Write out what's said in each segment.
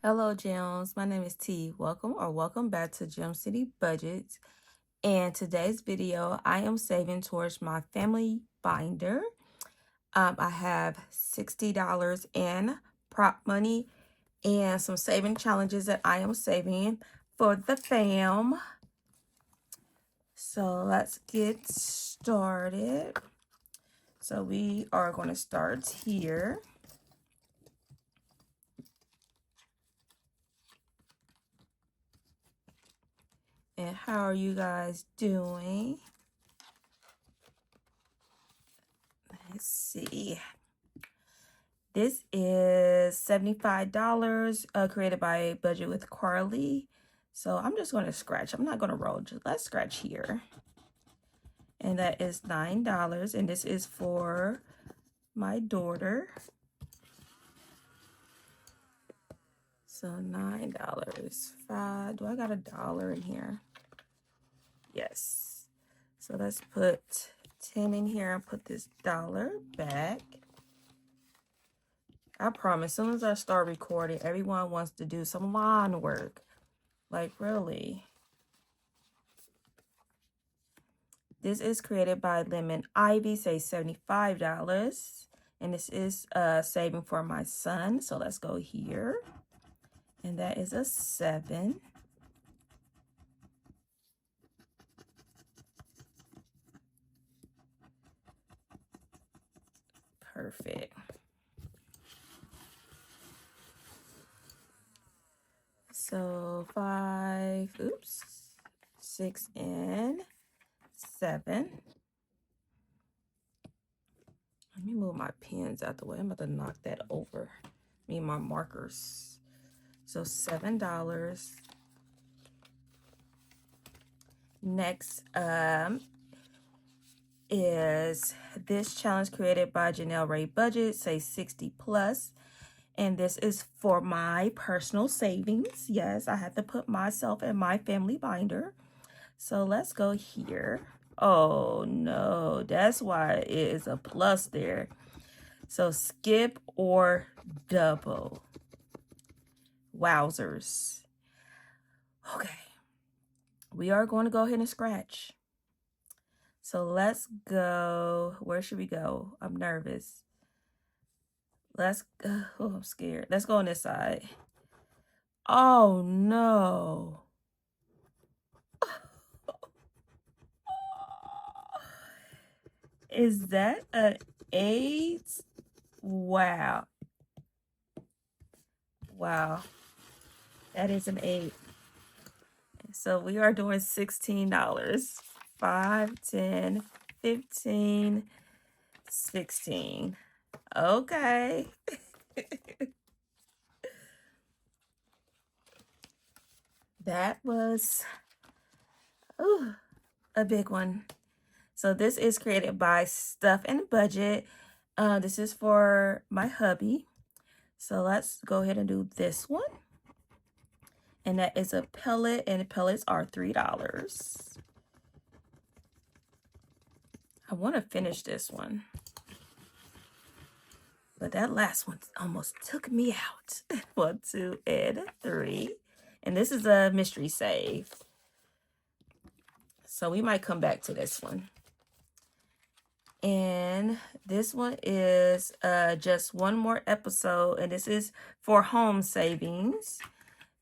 Hello, Gems. My name is T. Welcome back to Gem City Budgets. And today's video, I am saving towards my family binder. I have $60 in prop money and some saving challenges that I am saving for the fam. So let's get started. So we are going to start here. And how are you guys doing? Let's see. This is $75, created by Budget with Carly. So I'm just going to scratch. I'm not going to roll. Just let's scratch here. And that is $9. And this is for my daughter. So $9. $5. Do I got $1 in here? Yes. So let's put 10 in here and put this $1 back. I promise, as soon as I start recording, everyone wants to do some lawn work. Like, really. This is created by Lemon Ivy, say $75. And this is saving for my son. So let's go here. And that is a 7. Perfect. So 5, 6 and 7. Let me move my pens out the way. I'm about to knock that over. Me and my markers. So $7. Next is this challenge created by Janelle Ray Budget, say 60 plus. And this is for my personal savings. Yes, I had to put myself in my family binder. So let's go here. Oh no, that's why it is a plus there. So skip or double. Wowzers. Okay. We are going to go ahead and scratch. So let's go. Where should we go? I'm nervous. Let's go. Oh, I'm scared. Let's go on this side. Oh no. Is that an 8? Wow. Wow. That is an 8. So we are doing $16. 5, 10, 15, 16. Okay. That was a big one. So this is created by Stuff and Budget. This is for my hubby. So let's go ahead and do this one. And that is a pellet, and pellets are $3. I want to finish this one. But that last one almost took me out. 1, 2, and 3. And this is a mystery save. So we might come back to this one. And this one is just one more episode. And this is for home savings.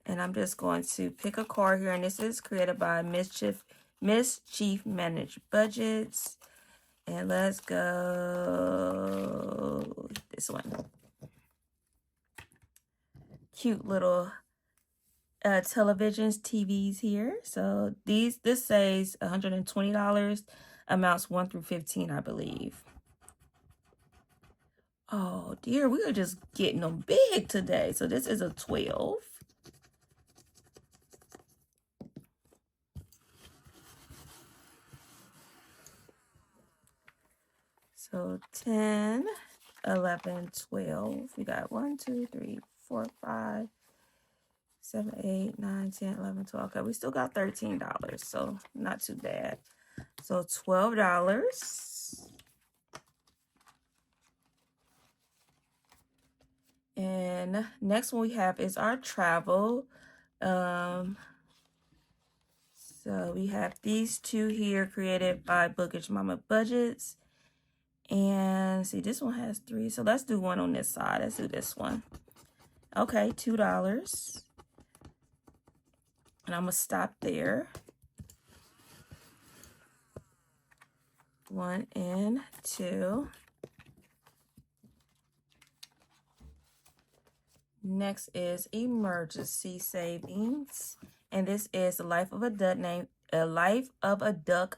And I'm just going to pick a card here. And this is created by Mischief Managed Budgets. And let's go this one. Cute little televisions, TVs here. So this says $120. Amounts 1 through 15, I believe. Oh dear, we are just getting them big today. So this is a 12. So 10, 11, 12. We got 1, 2, 3, 4, 5, 7, 8, 9, 10, 11, 12. Okay, we still got $13. So not too bad. So $12. And next one we have is our travel. So we have these two here created by Bookish Mama Budgets. And see, this one has 3. So let's do one on this side. Let's do this one. Okay, $2. And I'm going to stop there. 1 and 2. Next is emergency savings. And this is a life of a duck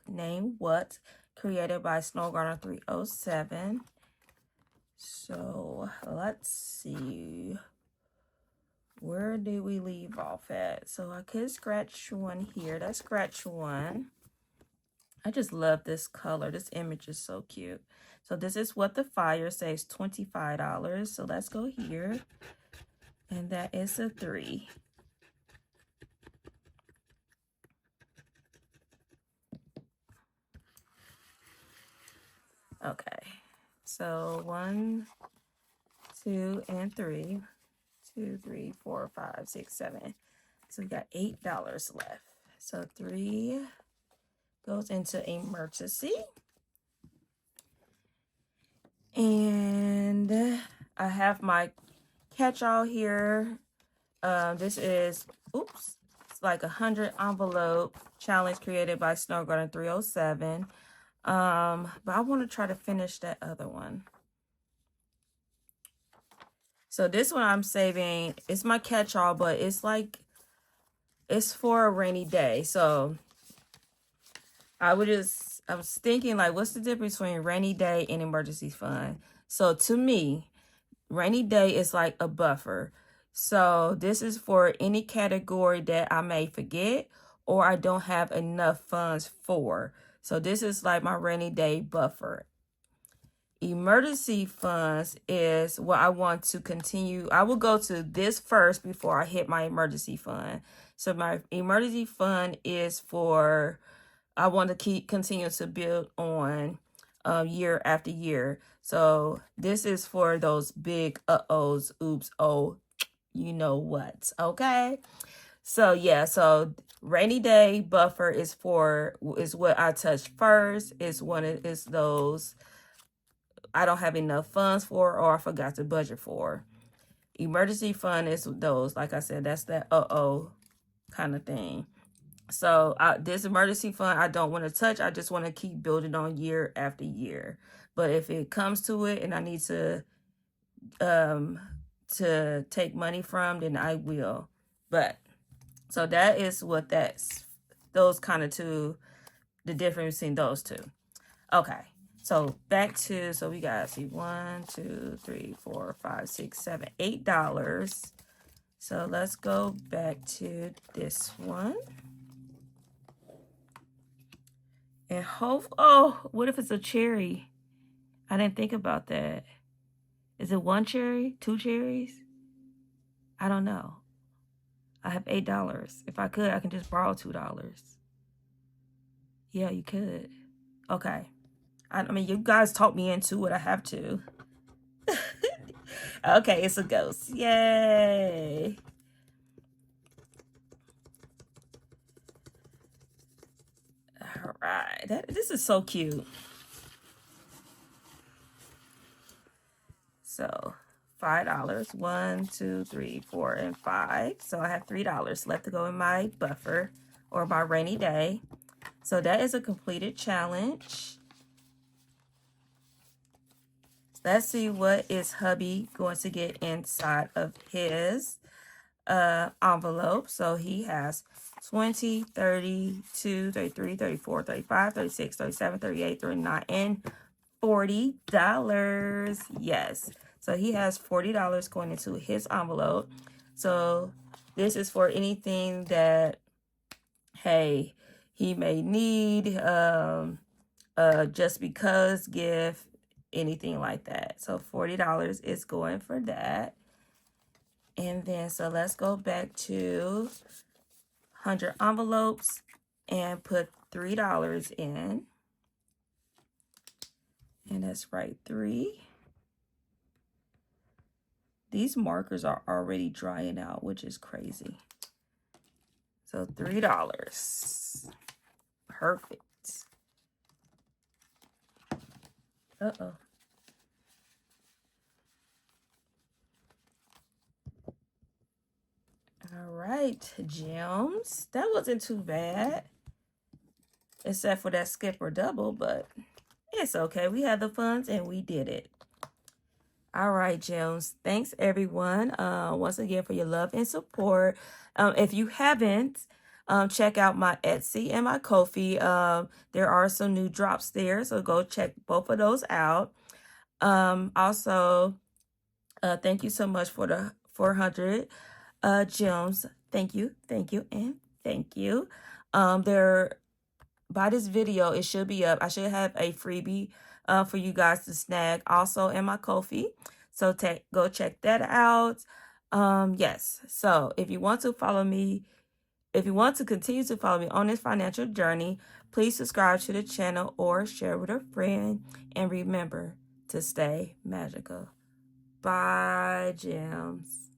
named What, created by Snowgarner 307. So let's see. Where did we leave off at? So I could scratch one here. Let's scratch one. I just love this color. This image is so cute. So this is What the Fire saves, $25. So let's go here. And that is a 3. Okay. So 1, 2, and 3. 2, 3, 4, 5, 6, 7. So we got $8 left. So 3 goes into emergency. And I have my catch-all here. This is, it's like 100 envelope challenge created by Snowgarden 307. But I want to try to finish that other one. So this one I'm saving, it's my catch-all, but it's like, it's for a rainy day. So I was thinking, like, what's the difference between rainy day and emergency fund? So to me, rainy day is like a buffer. So this is for any category that I may forget or I don't have enough funds for. So this is like my rainy day buffer. Emergency funds is what I want to continue. I will go to this first before I hit my emergency fund. So my emergency fund is for, I want to continue to build on year after year. So this is for those big uh-ohs, oops, oh, you know what, okay? So yeah, so rainy day buffer is what I touch first. It's those I don't have enough funds for or I forgot to budget for. Emergency fund is those, like I said, that's that uh-oh kind of thing. So this emergency fund, I don't want to touch. I just want to keep building on year after year. But if it comes to it and I need to take money from, then I will. But so that is what those kind of two, the difference between those two. Okay. So back to, so we got, see, 1, 2, 3, 4, 5, 6, 7, $8. So let's go back to this one. And what if it's a cherry? I didn't think about that. Is it 1 cherry? 2 cherries? I don't know. I have $8. If I could, I can just borrow $2. Yeah, you could. Okay. I mean, you guys talked me into it. I have to. Okay, it's a ghost. Yay. All right. This is so cute. So $5. 1, 2, 3, 4, and 5. So I have $3 left to go in my buffer or my rainy day. So that is a completed challenge. Let's see what is hubby going to get inside of his envelope. So he has 20, 32, 33, 34, 35, 36, 37, 38, 39, and $40. Yes. So he has $40 going into his envelope. So this is for anything that, hey, he may need, just because gift, anything like that. So $40 is going for that. And then, so let's go back to 100 envelopes and put $3 in. And that's right, 3. These markers are already drying out, which is crazy. So $3. Perfect. Uh-oh. All right, gems. That wasn't too bad. Except for that skip or double, but it's okay. We had the funds and we did it. All right, gems. Thanks, everyone, once again for your love and support. If you haven't, check out my Etsy and my Kofi. There are some new drops there, so go check both of those out. Also, thank you so much for the 400 gems. Thank you, and thank you. By this video, it should be up. I should have a freebie for you guys to snag also in my Kofi. So go check that out. Yes. So if you want to follow me, if you want to continue to follow me on this financial journey, please subscribe to the channel or share with a friend. And remember to stay magical. Bye, gems.